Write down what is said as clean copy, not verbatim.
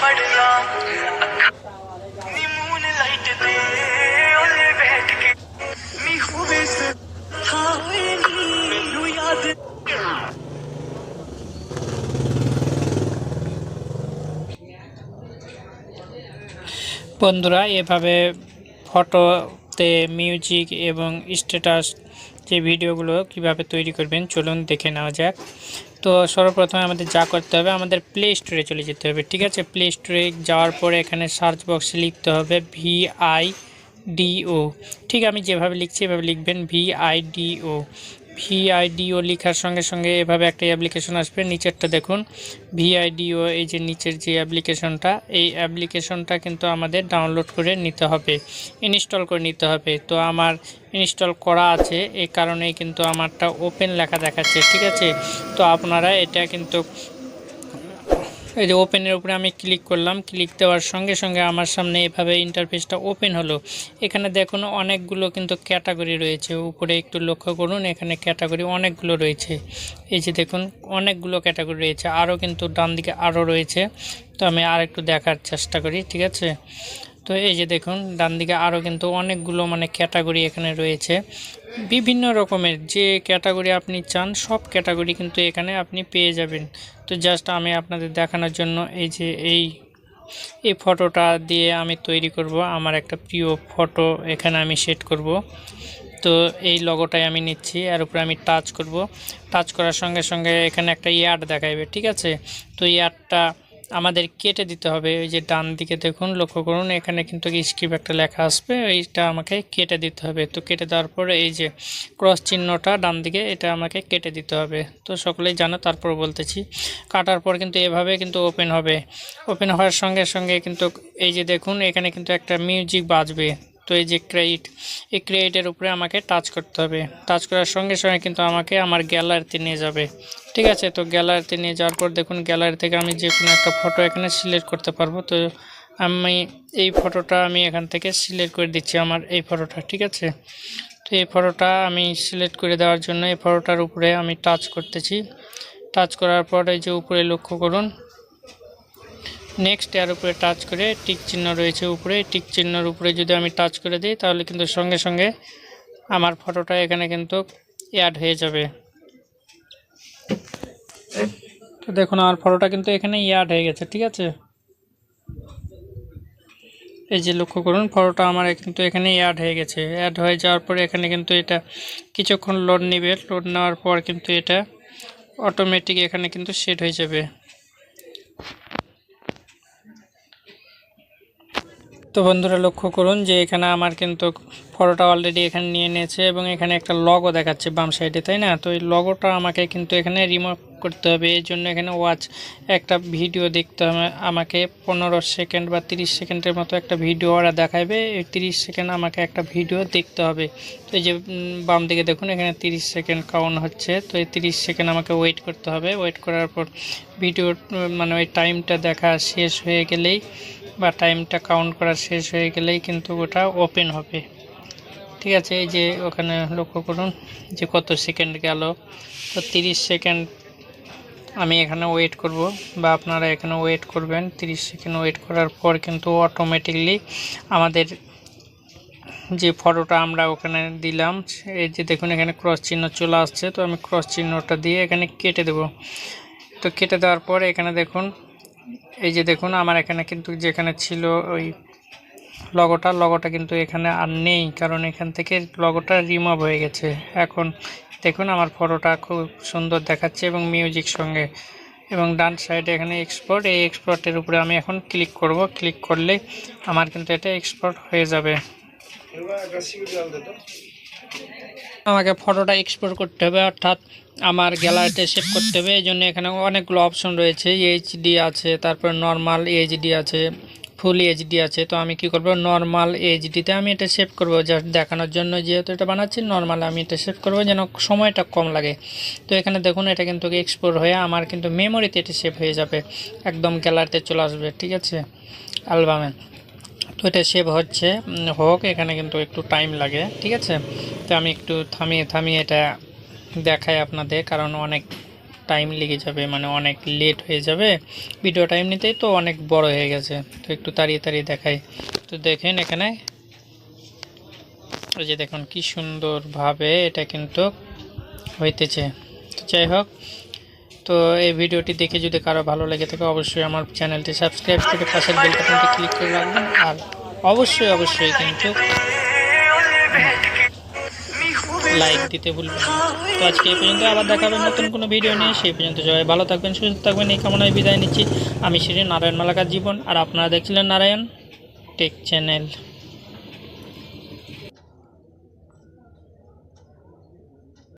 पढ़ना नी moon light दे ओले बैठ के नी हुए से हावे नी याद। বন্ধুরা এভাবে ফটোতে মিউজিক এবং স্ট্যাটাস যে ভিডিওগুলো কিভাবে তৈরি করবেন চলুন দেখে নেওয়া যাক। তো সর্বপ্রথমে আমাদের যা করতে হবে, আমাদের প্লে স্টোরে চলে যেতে হবে। ঠিক আছে, প্লে স্টোরে যাওয়ার পরে এখানে সার্চ বক্সে লিখতে হবে VIDO। ঠিক আমি যেভাবে লিখছি এভাবে লিখবেন VIDO। লেখার সঙ্গে সঙ্গে এভাবে একটা অ্যাপ্লিকেশন আসবে। নিচেরটা দেখুন VIDO, এই যে নিচের যে অ্যাপ্লিকেশনটা, এই অ্যাপ্লিকেশনটা কিন্তু আমাদের ডাউনলোড করে নিতে হবে, ইনস্টল করে নিতে হবে। তো আমার ইনস্টল করা আছে, এই কারণেই কিন্তু আমারটা ওপেন লেখা দেখাচ্ছে। ঠিক আছে, তো আপনারা এটা কিন্তু এই যে ওপেনের উপরে আমি ক্লিক করলাম, ক্লিক দেওয়ার সঙ্গে সঙ্গে আমার সামনে এভাবে ইন্টারফেসটা ওপেন হলো। এখানে দেখুন অনেকগুলো কিন্তু ক্যাটাগরি রয়েছে, উপরে একটু লক্ষ্য করুন, এখানে ক্যাটাগরি অনেকগুলো রয়েছে। এই যে দেখুন অনেকগুলো ক্যাটাগরি রয়েছে, আরও কিন্তু ডান দিকে আরও রয়েছে। তো আমি আর একটু দেখার চেষ্টা করি। ঠিক আছে, তো এই যে দেখুন ডান দিকে আরও কিন্তু অনেকগুলো ক্যাটাগরি এখানে রয়েছে, বিভিন্ন রকমের যে ক্যাটাগরি আপনি চান সব ক্যাটাগরি কিন্তু এখানে আপনি পেয়ে যাবেন। তো জাস্ট আমি আপনাদের দেখানোর জন্য এই যে এই ফটোটা দিয়ে আমি তৈরি করব আমার একটা প্রিয় ফটো, এখানে আমি সেট করব। তো এই লগোটাই আমি নিচ্ছি, এর উপরে আমি টাচ করব। টাচ করার সঙ্গে সঙ্গে এখানে একটা ইয়ার্ড দেখাবে। ঠিক আছে, তো ইয়ার্ডটা আমাদের কেটে দিতে হবে। ওই যে ডান দিকে দেখুন, লক্ষ্য করুন, এখানে কিন্তু স্ক্রিপ্ট একটা লেখা আসবে, এইটা আমাকে কেটে দিতে হবে। তো কেটে দেওয়ার পরে এই যে ক্রস চিহ্নটা ডান দিকে, এটা আমাকে কেটে দিতে হবে। তো সকলেই জানো, তারপর বলতেছি। কাটার পর কিন্তু এভাবে কিন্তু ওপেন হবে। ওপেন হওয়ার সঙ্গে সঙ্গে কিন্তু এই যে দেখুন এখানে কিন্তু একটা মিউজিক বাজবে। তো এই যে এই ক্রিয়েটের উপরে আমাকে টাচ করতে হবে। টাচ করার সঙ্গে সঙ্গে কিন্তু আমাকে আমার গ্যালারিতে নিয়ে যাবে। ঠিক আছে, তো গ্যালারিতে নিয়ে যাওয়ার পর দেখুন গ্যালারি থেকে আমি যে কোনো একটা ফটো এখানে সিলেক্ট করতে পারবো। তো আমি এই ফটোটা আমি এখান থেকে সিলেক্ট করে দিচ্ছি, আমার এই ফটোটা। ঠিক আছে, তো এই ফটোটা আমি সিলেক্ট করে দেওয়ার জন্য এই ফটোটার উপরে আমি টাচ করতেছি। টাচ করার পর এই যে উপরে লক্ষ্য করুন, নেক্সট এর উপরে টাচ করে টিক চিহ্ন রয়েছে উপরে, টিক চিহ্নের উপরে যদি আমি টাচ করে দিই তাহলে কিন্তু সঙ্গে সঙ্গে আমার ফটোটা এখানে কিন্তু অ্যাড হয়ে যাবে। তো দেখুন আমার ফটোটা কিন্তু এখানে অ্যাড হয়ে গেছে। ঠিক আছে, এই যে লক্ষ্য করুন ফটোটা আমার কিন্তু এখানে অ্যাড হয়ে গেছে। অ্যাড হয়ে যাওয়ার পরে এখানে কিন্তু এটা কিছুক্ষণ লোড নেবে। লোড নেওয়ার পর কিন্তু এটা অটোমেটিক এখানে কিন্তু সেট হয়ে যাবে। তো বন্ধুরা লক্ষ্য করুন যে এখানে আমার কিন্তু ফটোটা অলরেডি এখানে নিয়ে নিয়েছে এবং এখানে একটা লগো দেখাচ্ছে বাম সাইডে, তাই না? তো এই লগোটা আমাকে কিন্তু এখানে রিমুভ করতে হবে। এই জন্য এখানে একটা ভিডিও দেখতে হবে আমাকে, 15 সেকেন্ড বা 30 সেকেন্ডের মতো একটা ভিডিও ওরা দেখাবে। এই 30 সেকেন্ড আমাকে একটা ভিডিও দেখতে হবে। তো এই যে বাম দিকে দেখুন এখানে 30 সেকেন্ড কাউন্ট হচ্ছে। তো এই 30 সেকেন্ড আমাকে ওয়েট করতে হবে। ওয়েট করার পর ভিডিও ওই টাইমটা দেখা শেষ হয়ে গেলেই বা টাইমটা কাউন্ট করা শেষ হয়ে গেলেই কিন্তু ওটা ওপেন হবে। ঠিক আছে, এই যে ওখানে লক্ষ্য করুন যে কত সেকেন্ড গেল। তো 30 সেকেন্ড আমি এখানে ওয়েট করব বা আপনারা এখানে ওয়েট করবেন। 30 সেকেন্ড ওয়েট করার পর কিন্তু অটোমেটিকলি আমাদের যে ফটোটা আমরা ওখানে দিলাম, এই যে দেখুন এখানে ক্রস চিহ্ন চলে আসছে। তো আমি ক্রস চিহ্নটা দিয়ে এখানে কেটে দেব। তো কেটে দেওয়ার পর এখানে দেখুন এই যে দেখুন আমার এখানে কিন্তু যেখানে ছিল ওই লগোটা কিন্তু এখানে আর নেই, কারণ এখান থেকে লগোটা রিমুভ হয়ে গেছে। এখন দেখুন আমার ফটোটা খুব সুন্দর দেখাচ্ছে এবং মিউজিক সঙ্গে, এবং ডান সাইডে এখানে এক্সপোর্ট, এই এক্সপোর্টের উপরে আমি এখন ক্লিক করব। ক্লিক করলে আমার কিন্তু এটা এক্সপোর্ট হয়ে যাবে। আমাকে ফটোটা এক্সপোর্ট করতে হবে, অর্থাৎ আমার গ্যালারিতে সেভ করতে হবে। এই জন্য এখানে অনেকগুলো অপশন রয়েছে, এইচডি আছে, তারপর নর্মাল এইচডি আছে, ফুল এইচডি আছে। তো আমি কি করব, নর্মাল এইচডিতে আমি এটা সেভ করব, জাস্ট দেখানোর জন্য, যেহেতু এটা বানাচ্ছি নর্মাল আমি এটা সেভ করব যেন সময়টা কম লাগে। তো এখানে দেখুন এটা কিন্তু এক্সপোর্ট হয়ে আমার কিন্তু মেমোরিতে এটা সেভ হয়ে যাবে, একদম গ্যালারিতে চলে আসবে। ঠিক আছে, অ্যালবামে। তো এটা সেভ হচ্ছে হোক, এখানে কিন্তু একটু টাইম লাগে। ঠিক আছে, তো আমি একটু থামিয়ে এটা দেখাই আপনাদের, কারণ অনেক টাইম লেগে যাবে, মানে অনেক লেট হয়ে যাবে। ভিডিওটা এমনিতেই তো অনেক বড় হয়ে গেছে, তো একটু তাড়িয়ে তাড়িয়ে দেখাই। তো দেখেন এখানে ওই যে দেখুন কি সুন্দরভাবে এটা কিন্তু হইতেছে। তো যাই হোক, তো এই ভিডিওটি দেখে যদি কারো ভালো লেগে থাকে অবশ্যই আমার চ্যানেলটি সাবস্ক্রাইব করে পাশের বেল বাটনটি ক্লিক করে রাখবেন। আর অবশ্যই অবশ্যই কিন্তু লাইক দিতে ভুলবেন না। তো আজকে এই পর্যন্ত, আবার দেখা হবে নতুন কোনো ভিডিও নিয়ে। সেই পর্যন্ত সবাই ভালো থাকবেন, সুস্থ থাকবেন, এই কামনায় বিদায় নিচ্ছি। আমি শ্রী নারায়ণ মালাকার জীবন, আর আপনারা দেখছিলেন নারায়ণ টেক চ্যানেল।